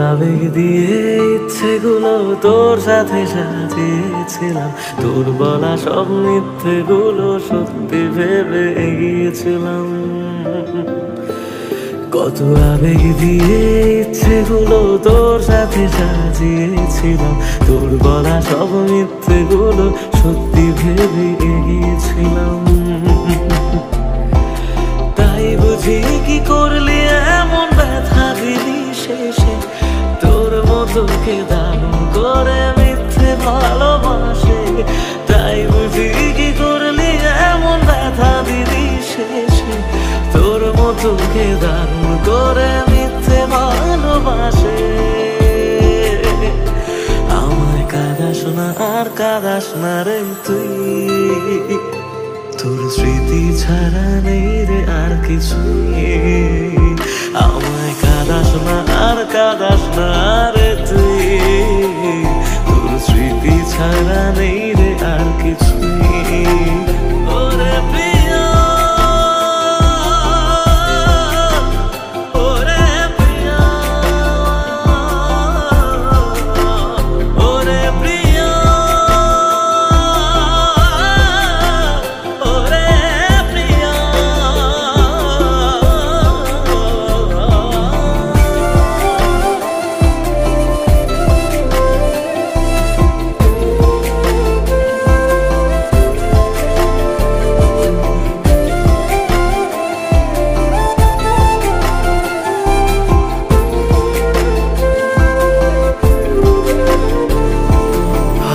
আবেগ দিয়ে ইচ্ছেগুলো তোর সাথে সাজিয়েছিলাম, তোর বলা সব মিথ্যেগুলো সত্যি ভেবে এগিয়েছিলাম। কত আবেগ দিয়ে ইচ্ছেগুলো তোর সাথে সাজিয়েছিলাম, তোর বলা সব মিথ্যেগুলো সত্যি ভেবে এগিয়েছিলাম। তাই বুঝি কি করলি এমন ব্যথা দিলি শেষে, তোর মতো কে দারুণ করে মিথ্যে ভালোবাসে। তাই বুঝি কি করলি এমন ব্যথা দিলি শেষে, তোর মতো কে দারুণ করে মিথ্যে ভালোবাসে। আমায় কাঁদাস না আর কাঁদাস না রে তুই, তোর স্মৃতি ছাড়া নেই রে আর কিছুই। আমায় কাঁদাস না আর কাঁদাস না রে তুই, তোর স্মৃতি ছাড়া নেই রে আর কিছুই। ওরে প্রিয়া, ওরে প্রিয়া, ওরে প্রিয়া, ওরে প্রিয়া।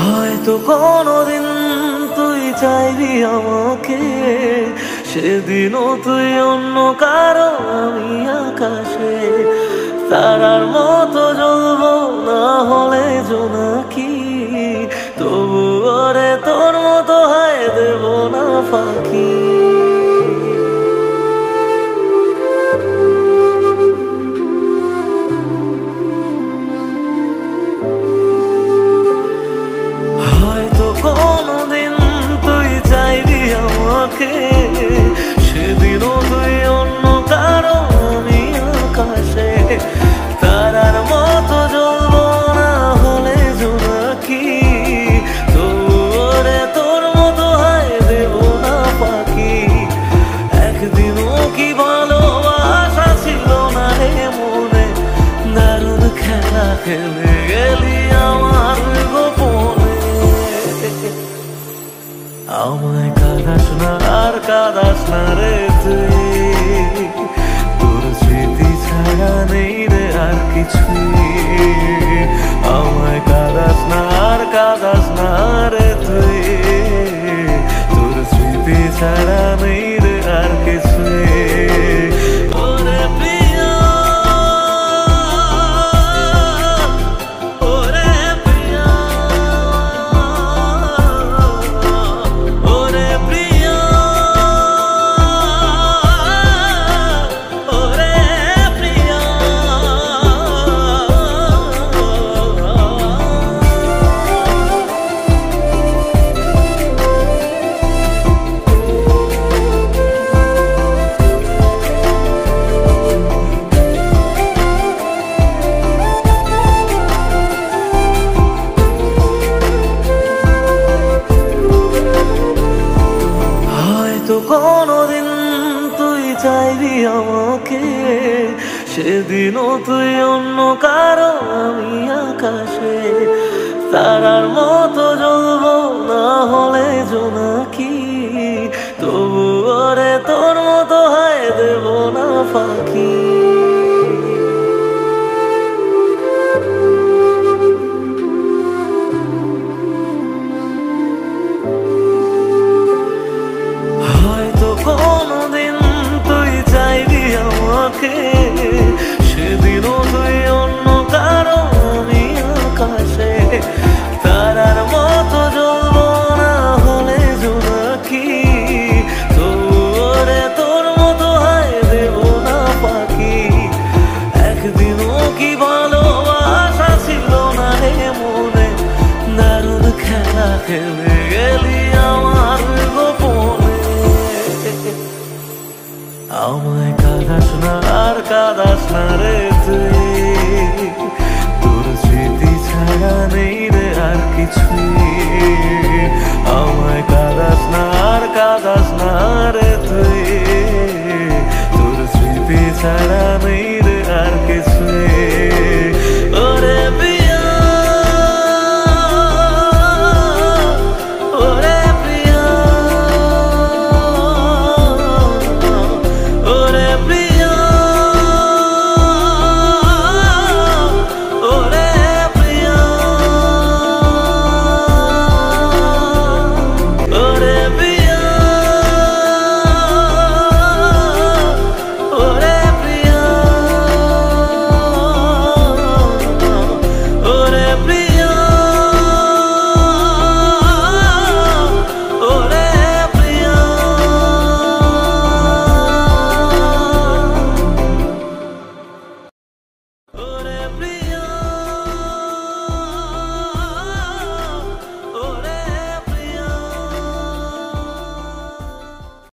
হয়তো কোনদিন তুই চাইবি আমাকে, সেদিনও তুই অন্য কারো আমি আকাশে। তারার মতো জ্বলবো না হলে জোনাকি, তবু ওরে তোর মতো হয় দেব না ফাঁকি। হয়তো কোনদিন তুই চাইবি আমাকে, সেদিনও তুই অন্য কারো আমি আকাশে। তারার মতো জ্বলবো না হলে জোনাকি, তবু ওরে তোর মতো হয় দেব না ফাঁকি। একদিনও কি ভালোবাসা ছিল না রে মনে, দারুণ খেলা খেলে গেলি আমার গোপনে। আমায় কাঁদাস না আর কাঁদাস না রে তুই, তোর স্মৃতি ছাড়া নেই রে আর কিছুই। আমায় কাঁদাস না আর কাঁদাস না রে তুই, তোর স্মৃতি ছাড়া নেই রে আর কিছুই। ওরে প্রিয়া, ওরে প্রিয়া, ওরে প্রিয়া, ওরে প্রিয়া। হয়তো কোনদিন তুই চাইবি আমাকে, সেদিনও তুই অন্য কারো আমি আকাশে। তারার মতো জ্বলবো না হলে জোনাকি, তবু ওরে তোর মতো হয় দেব না ফাঁকি। হয়তো কোনদিন তুই চাইবি আমাকে, সেদিনও তুই অন্য কারো আমি আকাশে। তারার মতো জ্বলবো না হলে জোনাকি, তবু ওরে তোর মতো হয় দেব না ফাঁকি। একদিনও কি ভালোবাসা ছিল না রে মনে, দারুণ খেলা খেলে গেলি আমার গোপনে। আমায় কাঁদাস না আর কাঁদাস না রে তুই, ছাড়া নেই রে আর কিছুই।